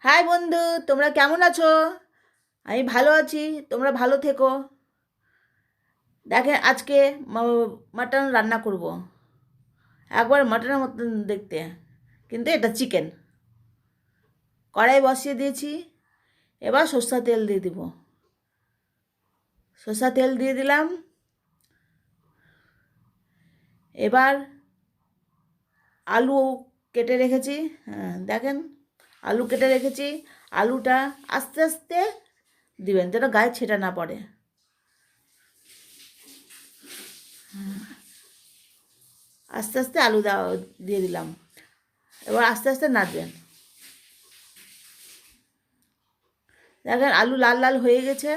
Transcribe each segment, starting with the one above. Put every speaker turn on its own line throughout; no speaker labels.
High বন্ধু, তোমরা কেমন আছো? আমি ভালো আছি। তোমরা ভালো থেকো। দেখেন, আজকে মাটন রান্না করব। একবার মাটনের মতন দেখতে, কিন্তু এটা চিকেন। কড়াই বসিয়ে দিয়েছি। এবার সরষের তেল দিয়ে দিব। সরষের তেল দিয়ে দিলাম। এবার আলু কেটে রেখেছি। হ্যাঁ, দেখেন, আলু কেটে রেখেছি। আলুটা আস্তে আস্তে দিবেন, যেন গায়ে ছেটা না পড়ে। আস্তে আস্তে আলু দিয়ে দিলাম। এবার আস্তে আস্তে নাড়বেন। দেখেন, আলু লাল লাল হয়ে গেছে।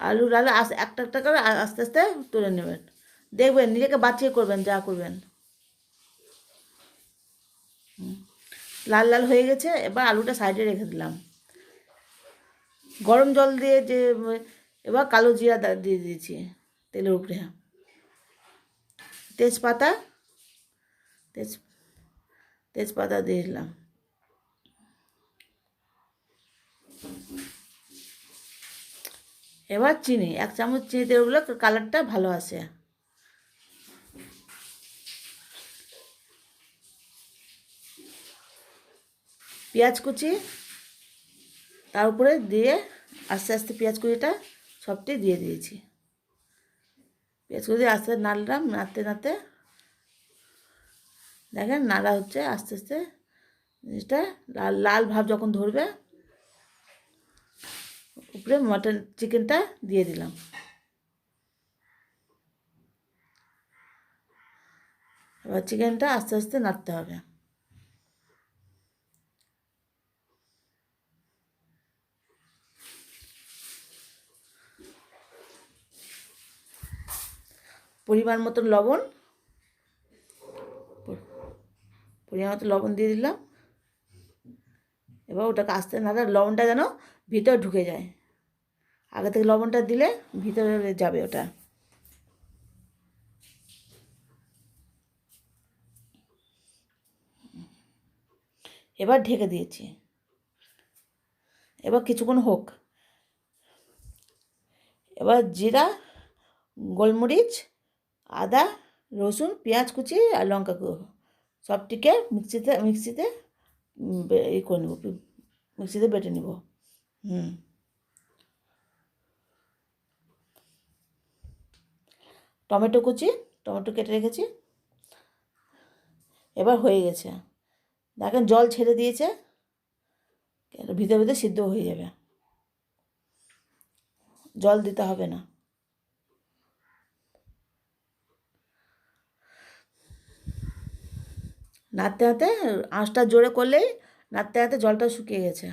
আলু লাল একটা একটা করে আস্তে আস্তে তুলে নেবেন। দেখবেন, নিজেকে বাঁচিয়ে করবেন যা করবেন। লাল লাল হয়ে গেছে। এবার আলুটা সাইডে রেখে দিলাম। গরম জল দিয়ে এবার কালো জিরা দিয়ে দিয়েছি তেলের উপরে। তেজপাতা তেজ তেজপাতা দিয়ে দিলাম। এবার চিনি 1 চামচ চিনি দিয়ে ওগুলো কালারটা ভালো আসে। পেঁয়াজ কুচি তার উপরে দিয়ে আস্তে আস্তে পেঁয়াজ কুচিটা সবটি দিয়ে দিয়েছি। পেঁয়াজ কুচি আস্তে নাড়লাম, নাড়তে নাড়তে দেখেন নাড়া হচ্ছে আস্তে আস্তে। জিনিসটা লাল লাল ভাব যখন ধরবে, উপরে মটন চিকেনটা দিয়ে দিলাম। এবার চিকেনটা আস্তে আস্তে নাড়তে হবে। পরিমাণ মতো লবণ পরিমাণ মতো লবণ দিয়ে দিলাম। এবার ওটাকে আস্তে নাড়া, লবণটা যেন ভিতরে ঢুকে যায়। আগে থেকে লবণটা দিলে ভিতরে যাবে ওটা। এবার ঢেকে দিয়েছি। এবার কিছুক্ষণ হোক। এবার জিরা, গোলমরিচ, আদা, রসুন, পেঁয়াজ কুচি আর লঙ্কা গুঁড়ো সবটিকে মিক্সিতে করে নেব, মিক্সিতে বেটে নেব। টমেটো কুচি, টমেটো কেটে রেখেছি। এবার হয়ে গেছে। দেখেন জল ছেড়ে দিয়েছে, ভিতরে ভিতরে সিদ্ধ হয়ে যাবে। জল দিতে হবে না। নাড়তে নাড়তে, আঁচটা জোরে করলেই নাড়তে নাড়তে জলটা শুকিয়ে গেছে।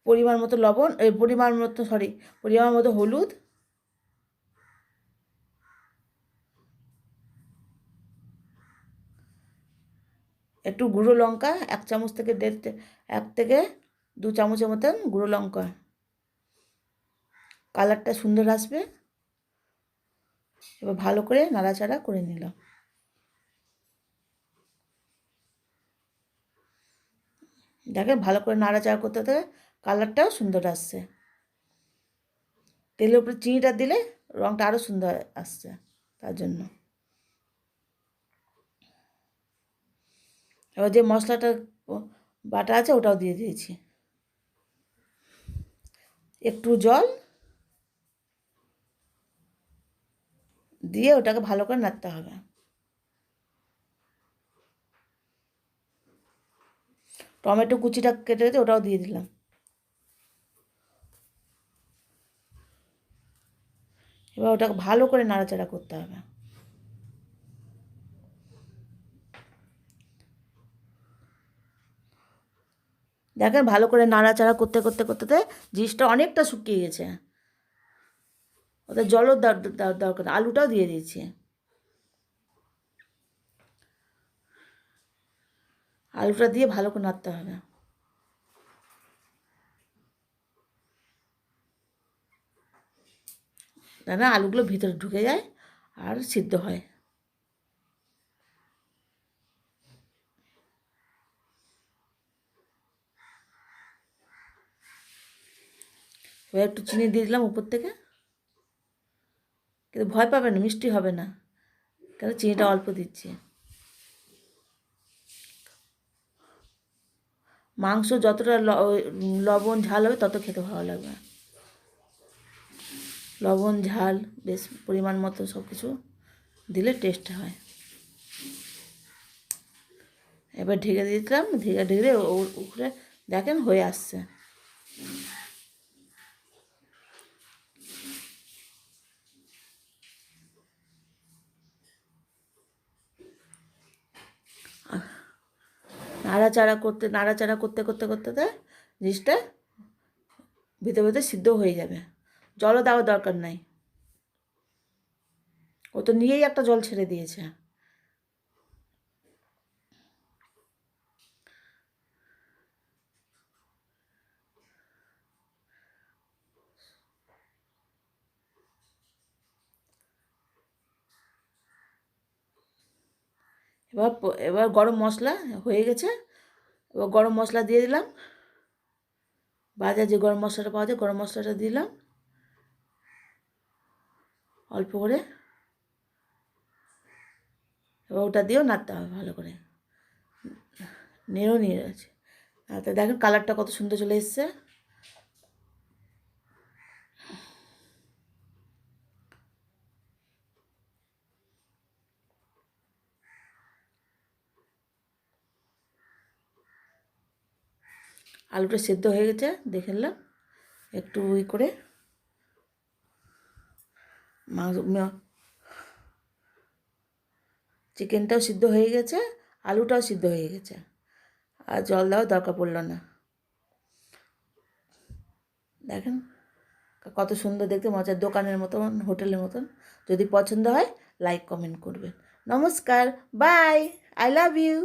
পরিমাণ মতো লবণ, পরিমাণ মতো হলুদ, একটু গুঁড়ো লঙ্কা, 1 চামচ থেকে 1 থেকে 2 চামচের মতন গুঁড়ো লঙ্কা। কালারটা সুন্দর আসবে। এবার ভালো করে নাড়াচাড়া করে নিলাম। দেখেন, ভালো করে নাড়াচাড়া করতে করতে কালারটাও সুন্দর আসছে। তেলের উপরে চিনিটা দিলে রঙটা আরও সুন্দর আসছে, তার জন্য। এবার যে মশলাটা বাটা আছে ওটাও দিয়ে দিয়েছি। একটু জল দিয়ে ওটাকে ভালো করে নাড়তে হবে। টমেটো কুচিটা কেটে রেখে ওটাও দিয়ে দিলাম। এবার ওটাকে ভালো করে নাড়াচাড়া করতে হবে। দেখেন, ভালো করে নাড়াচাড়া করতে করতে করতে জিনিসটা অনেকটা শুকিয়ে গেছে। ওতে জলও দরকার, আলুটাও দিয়ে দিয়েছি। আলুটা দিয়ে ভালো করে নাড়তে হবে। না আলুগুলো ভিতরে ঢুকে যায় আর সিদ্ধ হয়। এবার একটু চিনি দিয়ে দিলাম উপর থেকে, কিন্তু ভয় পাবে না, মিষ্টি হবে না, কেন চিনিটা অল্প দিচ্ছি। মাংস যতটা লবণ ঝাল হবে তত খেতে ভালো লাগবে। লবণ ঝাল বেশ পরিমাণ মতো সব কিছু দিলে টেস্ট হয়। এবার ঢেকে দিলাম, ঢেকে ঢেকে উপরে দেখেন হয়ে আসছে। নাড়াচাড়া করতে করতে করতে দেয় জিনিসটা ভিতরে ভিতরে সিদ্ধ হয়ে যাবে। জলও দেওয়ার দরকার নাই, ও তো নিয়েই একটা জল ছেড়ে দিয়েছে। এবার এবার গরম মশলা হয়ে গেছে, এবার গরম মশলা দিয়ে দিলাম, বাজার যে গরম মশলাটা পাওয়া যায় গরম মশলাটা দিলাম অল্প করে। এবার ওটা দিয়েও নাড়তে হবে ভালো করে, নিয়ে আছে। তো দেখেন কালারটা কত সুন্দর চলে এসছে। আলুটা সেদ্ধ হয়ে গেছে দেখে নিলাম, একটু করে চিকেনটাও সিদ্ধ হয়ে গেছে, আলুটাও সিদ্ধ হয়ে গেছে, আর জল দেওয়ার দরকার পড়লো না। দেখেন কত সুন্দর দেখতে, মজার দোকানের মতন, হোটেলের মতন। যদি পছন্দ হয় লাইক কমেন্ট করবেন। নমস্কার, বাই, আই লাভ ইউ।